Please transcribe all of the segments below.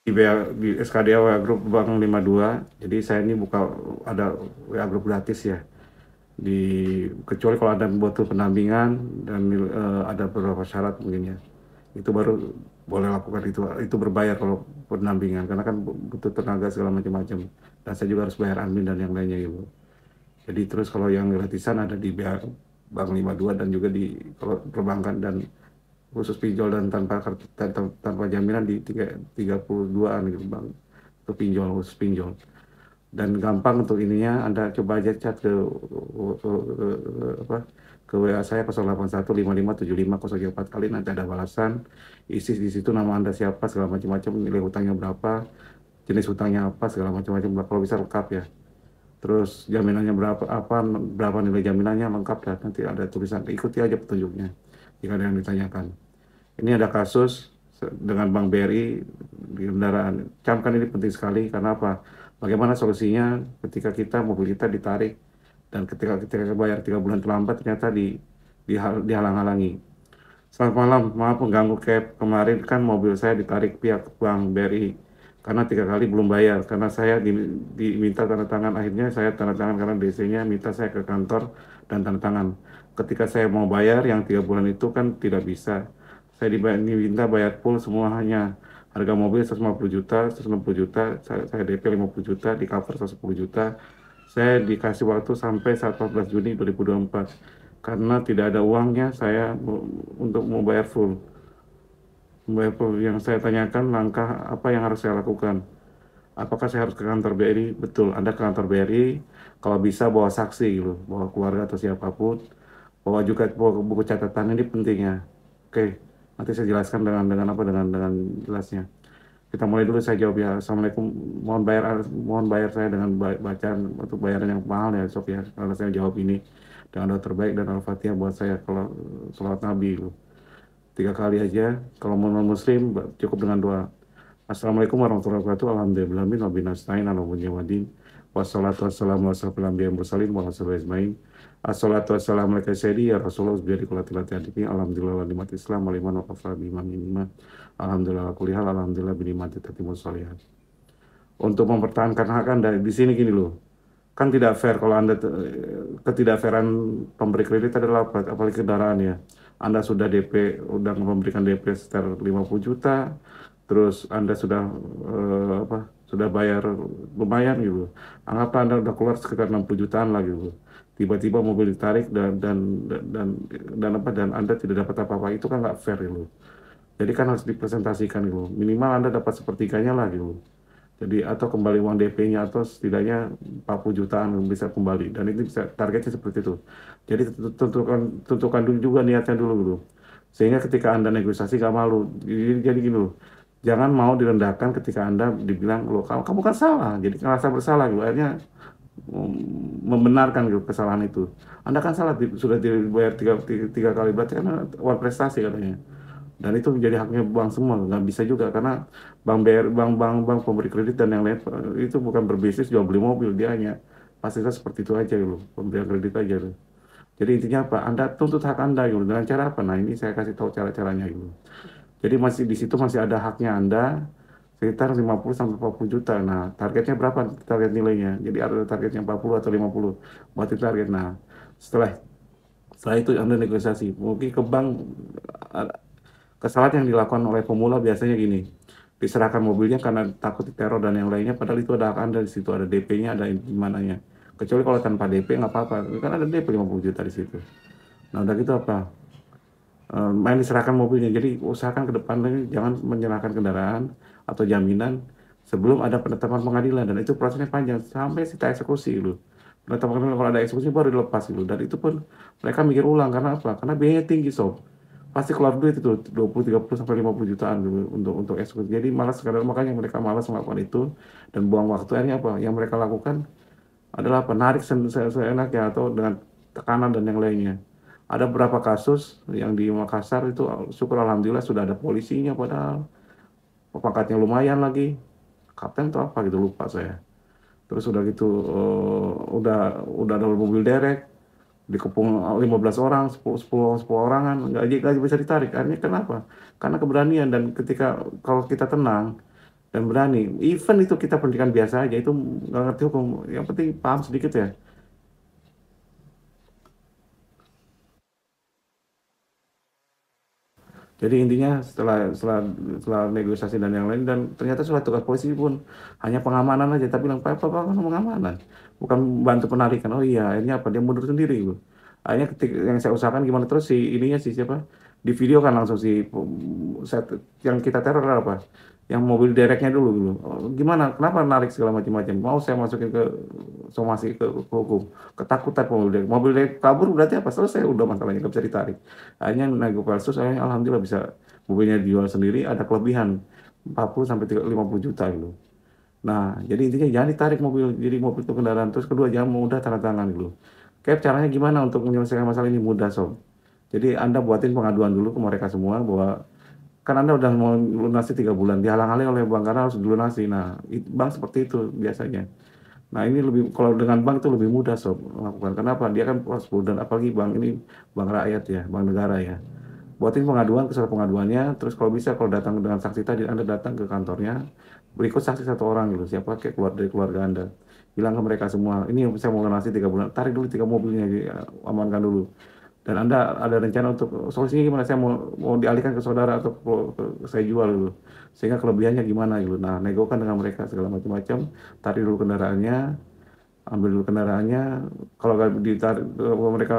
di SKDA WA Group Bank 52. Jadi saya ini buka ada WA Group gratis ya. Di kecuali kalau ada butuh pendampingan dan ada beberapa syarat mungkin ya. Itu baru boleh lakukan itu berbayar kalau pendampingan karena kan butuh tenaga segala macam-macam. Dan saya juga harus bayar admin dan yang lainnya gitu. Jadi terus kalau yang gratisan ada di Bank 52 dan juga di kalau perbankan dan khusus pinjol dan tanpa jaminan di 32-an gitu Bang. Itu pinjol khusus pinjol. Dan gampang untuk ininya Anda coba aja chat apa ke WA saya 0815575034 kali nanti ada balasan. Isi di situ nama Anda siapa segala macam-macam, nilai hutangnya berapa, jenis hutangnya apa segala macam-macam kalau bisa lengkap ya. Terus jaminannya berapa nilai jaminannya lengkap dan nanti ada tulisan ikuti aja petunjuknya jika ada yang ditanyakan. Ini ada kasus dengan Bank BRI di kendaraan. Camkan ini penting sekali karena apa? Bagaimana solusinya ketika mobil kita ditarik dan ketika bayar 3 bulan terlambat ternyata dihalang-halangi. Selamat malam, maaf mengganggu kemarin kan mobil saya ditarik pihak Bank BRI karena 3 kali belum bayar karena saya diminta tanda tangan, akhirnya saya tanda tangan karena DC-nya minta saya ke kantor dan tanda tangan. Ketika saya mau bayar yang 3 bulan itu kan tidak bisa, saya diminta bayar full semuanya, harga mobil 150 juta, 160 juta, saya DP 50 juta, di cover 110 juta, saya dikasih waktu sampai 14 Juni 2024 karena tidak ada uangnya saya untuk mau bayar full. Yang saya tanyakan langkah apa yang harus saya lakukan. Apakah saya harus ke kantor BRI? Betul, Anda ke kantor BRI. Kalau bisa bawa saksi gitu, bawa keluarga atau siapapun. Bawa buku catatan ini pentingnya. Oke, nanti saya jelaskan dengan jelasnya. Kita mulai dulu saya jawab ya. Assalamualaikum. Mohon bayar saya dengan bacaan untuk bayaran yang mahal ya Sob ya. Karena saya jawab ini dengan doa terbaik dan Al-Fatihah buat saya kalau selawat Nabi gitu. 3 kali aja. Kalau mau non muslim cukup dengan doa. Assalamualaikum warahmatullahi wabarakatuh. Alhamdulillahirrahmanirrahim. Wa binasta'in ala mujawadin. Wassalatu wassalamu ala asrofil anbiya'i wal mursalin wa ala sahbihi ajmain. Assalatu wassalamu ala sayyidi ya Rasulullah biari kulatilati adikni. Alhamdulillah wa nikmat Islam wa liman wa kafara biman iman. Alhamdulillah kulihal. Alhamdulillah binikmati tatimus sholihat. Untuk mempertahankan hak Anda di sini gini loh. Kan tidak fair kalau Anda ketidakfairan pemberi kredit adalah apalagi kendaraan ya. Anda sudah memberikan DP sekitar 50 juta, terus Anda sudah sudah bayar lumayan gitu. Anggaplah Anda sudah keluar sekitar 60 jutaan lagi gitu. Tiba-tiba mobil ditarik dan Anda tidak dapat apa-apa, itu kan nggak fair gitu. Jadi kan harus dipresentasikan gitu. Minimal Anda dapat sepertiganya lah gitu. Jadi atau kembali uang DP-nya atau setidaknya 40 jutaan bisa kembali dan itu bisa targetnya seperti itu. Jadi tentukan dulu juga niatnya dulu gitu. Sehingga ketika Anda negosiasi gak malu. Jadi gini loh. Jangan mau direndahkan ketika Anda dibilang loh kamu kan salah. Jadi ngerasa bersalah gitu. Akhirnya membenarkan gitu, kesalahan itu. Anda kan salah sudah dibayar tiga kali berarti kan uang prestasi katanya. Dan itu menjadi haknya bank semua, nggak bisa juga karena bank pemberi kredit dan yang lain itu bukan berbisnis jual beli mobil, dia hanya fasilitas seperti itu aja loh, pemberian kredit aja loh. Jadi intinya apa? Anda tuntut hak Anda gitu dengan cara apa? Nah ini saya kasih tahu cara-caranya gitu. Jadi masih di situ masih ada haknya Anda sekitar 50 sampai 40 juta. Nah, targetnya berapa target nilainya? Jadi ada targetnya 40 atau 50 buat itu target. Nah, setelah setelah itu Anda negosiasi. Mungkin ke bank kesalahan yang dilakukan oleh pemula biasanya gini, diserahkan mobilnya karena takut diteror dan yang lainnya, padahal itu ada hak Anda di situ, ada DP-nya, ada gimananya. Kecuali kalau tanpa DP nggak apa-apa, kan ada DP 50 juta di situ. Nah udah gitu apa? Main diserahkan mobilnya, jadi usahakan ke depan jangan menyerahkan kendaraan atau jaminan sebelum ada penetapan pengadilan dan itu prosesnya panjang sampai kita eksekusi dulu. Penetapan pengadilan kalau ada eksekusi baru dilepas dulu dan itu pun mereka mikir ulang karena apa? Karena biayanya tinggi sob, pasti keluar duit itu 20, 30 sampai 50 jutaan dulu untuk eksekusi. Jadi malas kadang makanya mereka malas melakukan itu dan buang waktu. Akhirnya apa? Yang mereka lakukan adalah penarik seenaknya atau dengan tekanan dan yang lainnya. Ada beberapa kasus yang di Makassar itu syukur alhamdulillah sudah ada polisinya padahal pangkatnya lumayan lagi. Kapten atau apa gitu lupa saya. Terus udah gitu udah ada mobil derek dikepung 15 orang, 10 orangan, nggak bisa ditarik. Akhirnya kenapa? Karena keberanian dan ketika kalau kita tenang, dan berani. Even itu kita pendidikan biasa aja itu nggak ngerti hukum, yang penting paham sedikit ya. Jadi intinya setelah negosiasi dan yang lain, dan ternyata surat tugas polisi pun hanya pengamanan aja, tapi bilang apa apa kan pengamanan, bukan bantu penarikan. Oh iya, akhirnya apa dia mundur sendiri gitu. Akhirnya ketika yang saya usahakan gimana terus si ininya si siapa di video kan langsung si yang kita teror apa, yang mobil dereknya dulu dulu. Oh, gimana? Kenapa narik segala macam-macam? Mau saya masukin ke somasi ke hukum. Ketakutan mobil derek kabur berarti apa? Selesai udah masalahnya nggak bisa ditarik. Akhirnya nego Versus, akhirnya alhamdulillah bisa mobilnya dijual sendiri, ada kelebihan 40 sampai 50 juta gitu. Nah, jadi intinya jangan ditarik mobil, jadi mobil itu kendaraan. Terus kedua, jangan mudah tanda tangan gitu. Kayak caranya gimana untuk menyelesaikan masalah ini mudah sob. Jadi Anda buatin pengaduan dulu ke mereka semua bahwa kan Anda udah mau lunasi 3 bulan, dihalang-halangi oleh bank karena harus dilunasi. Nah, bank seperti itu biasanya. Nah, ini lebih kalau dengan bank itu lebih mudah sob melakukan. Kenapa? Dia kan prosedur, dan apalagi bank ini bank rakyat ya, bank negara ya. Buatin pengaduan ke surat pengaduannya, terus kalau bisa kalau datang dengan saksi tadi Anda datang ke kantornya, berikut saksi satu orang gitu, siapa kayak dari keluarga Anda. Bilang ke mereka semua, ini saya mau lunasi 3 bulan, tarik dulu 3 mobilnya, amankan dulu. Dan Anda ada rencana untuk solusinya gimana? Saya mau dialihkan ke saudara atau saya jual dulu. Sehingga kelebihannya gimana gitu. Nah, negokan dengan mereka segala macam-macam, tarik dulu kendaraannya, ambil dulu kendaraannya. Kalau nggak ditarik, kalau mereka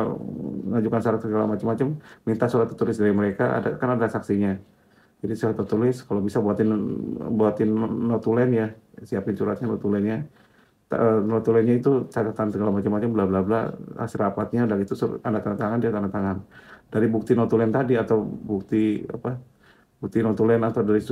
mengajukan syarat segala macam-macam, minta surat tertulis dari mereka, kan ada saksinya. Jadi surat tertulis, kalau bisa buatin buatin notulen ya, siapin suratnya notulennya. Notulennya itu catatan segala macam-macam bla bla bla, hasil rapatnya, dan itu tanda tangan, dia tanda tangan. Dari bukti notulen tadi atau bukti apa, bukti notulen atau dari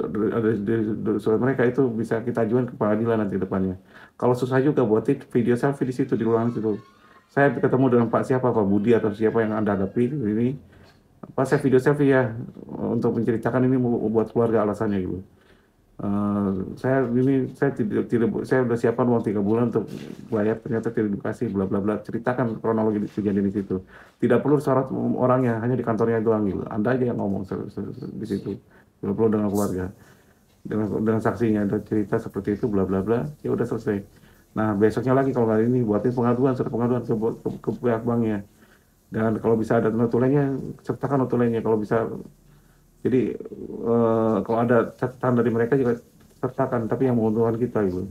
surat mereka itu bisa kita ajukan ke pengadilan nanti ke depannya. Kalau susah juga buatin video selfie di situ, di ruangan situ. Saya ketemu dengan Pak siapa, Pak Budi atau siapa yang Anda hadapi ini, pas saya video selfie ya untuk menceritakan ini mau buat keluarga alasannya gitu. Saya udah siapkan uang 3 bulan untuk bayar, ternyata tidak dikasih bla bla bla, ceritakan kronologi kejadian di situ. Tidak perlu sorot orangnya, hanya di kantornya doang gitu. Anda aja yang ngomong di situ, tidak perlu dengan keluarga, dengan saksinya, ada cerita seperti itu bla bla bla, ya udah selesai. Nah, besoknya lagi kalau kali ini buatin pengaduan, surat pengaduan ke pihak banknya, dan kalau bisa ada notulennya, sertakan notulennya kalau bisa. Jadi kalau ada catatan dari mereka juga sertakan, tapi yang menguntungkan kita gitu.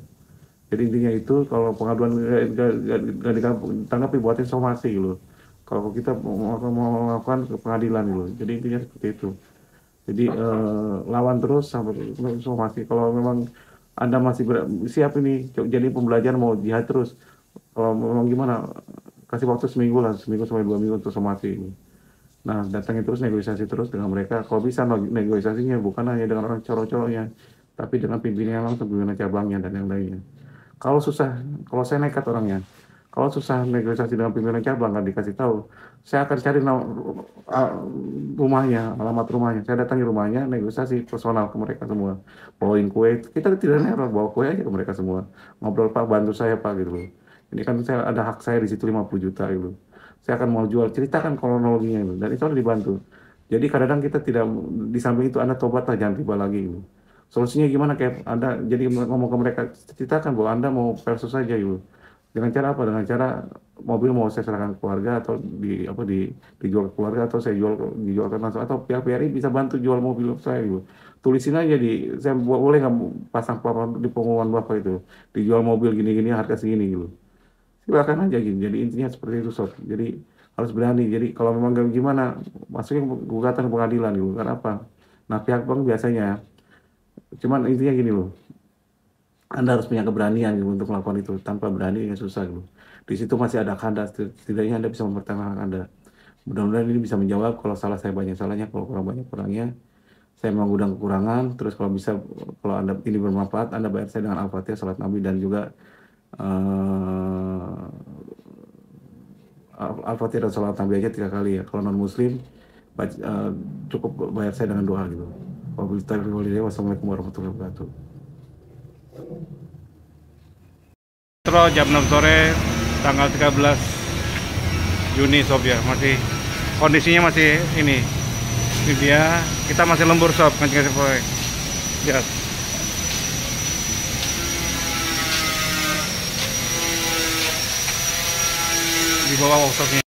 Jadi intinya itu kalau pengaduan nggak ditanggapi, buatin somasi gitu. Kalau kita mau melakukan ke pengadilan gitu. Jadi intinya seperti itu. Jadi lawan terus sampai somasi. Kalau memang Anda masih siap ini jadi pembelajaran mau jihad terus. Kalau memang gimana, kasih waktu seminggu lah, seminggu sampai 2 minggu untuk somasi ini. Nah, datangin terus, negosiasi terus dengan mereka. Kalau bisa negosiasinya bukan hanya dengan orang coro-coronya, tapi dengan pimpinannya langsung, pimpinan cabangnya dan yang lainnya. Kalau susah, kalau saya nekat orangnya, kalau susah negosiasi dengan pimpinan cabang nggak dikasih tahu, saya akan cari rumahnya, alamat rumahnya. Saya datangi rumahnya, negosiasi personal ke mereka semua. Bawain kue, kita tidak neror, bawa kue aja ke mereka semua. Ngobrol, Pak, bantu saya Pak gitu loh. Ini kan saya ada hak saya di situ 50 juta gitu. Saya akan mau jual, ceritakan kronologinya itu, dan itu harus dibantu. Jadi kadang-kadang kita tidak, di samping itu Anda tobatlah, jangan tiba lagi gitu. Solusinya gimana, kayak Anda jadi ngomong ke mereka, ceritakan bahwa Anda mau versus saja gitu. Dengan cara apa? Dengan cara mobil mau saya serahkan ke keluarga, atau dijual ke keluarga, atau saya dijualkan langsung, atau pihak PRI bisa bantu jual mobil saya gitu. Tulisin aja saya boleh nggak pasang papan di pengumuman Bapak itu, dijual mobil gini-gini harga segini gitu. Silakan aja gitu. Jadi intinya seperti itu sob. Jadi harus berani. Jadi kalau memang gak gimana, masukin gugatan ke pengadilan gitu. Karena apa? Nah, pihak bank biasanya, cuman intinya gini loh, Anda harus punya keberanian gitu untuk melakukan itu. Tanpa berani ya susah gitu. Di situ masih ada kandas, setidaknya Anda bisa mempertahankan Anda. Mudah-mudahan ini bisa menjawab. Kalau salah saya banyak salahnya, kalau kurang banyak kurangnya. Saya mengundang kekurangan. Terus kalau bisa, kalau Anda ini bermanfaat, Anda bayar saya dengan Al-Fatihah, salat Nabi, dan juga Al-Fatihah dan salat Nabi aja 3 kali ya. Kalau non muslim cukup bayar saya dengan doa gitu. Wassalamualaikum warahmatullahi wabarakatuh. Jam 6 sore tanggal 13 Juni sob ya, masih kondisinya masih ini dia, kita masih lembur sob, ngaji-ngaji poe. Yes. di bawah workshopnya.